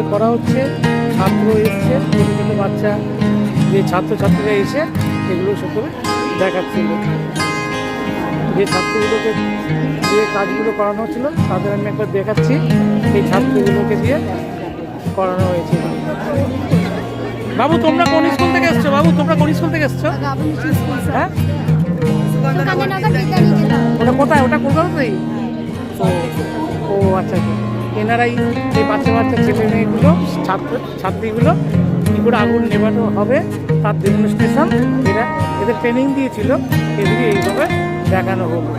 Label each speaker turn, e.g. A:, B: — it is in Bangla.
A: এইভাবে করা হচ্ছে। ছাত্র এসছে, ছোটো ছোটো বাচ্চা যে ছাত্রছাত্রীরা এসে এগুলো সব করে দেখাচ্ছিল। যে ছাত্রগুলোকে যে কাজগুলো করানো হচ্ছিল তাদের আমি একবার দেখাচ্ছি। এই ছাত্রগুলোকে দিয়ে করানো হয়েছিল। বাবু তোমরা কোন স্কুল থেকে এসছো? বাবু তোমরা কোন স্কুল থেকে এসছো? হ্যাঁ, ওটা কোথায়? ওটা কলকাতাতেই? ও আচ্ছা আচ্ছা। এনারাই এই বাচ্চা বাচ্চা ছেলে মেয়েগুলো, ছাত্রীগুলো কী করে আগুন নেভানো হবে তার ডেমনস্ট্রেশন এদের ট্রেনিং দিয়েছিল, এদিকে এইভাবে দেখানো হলো।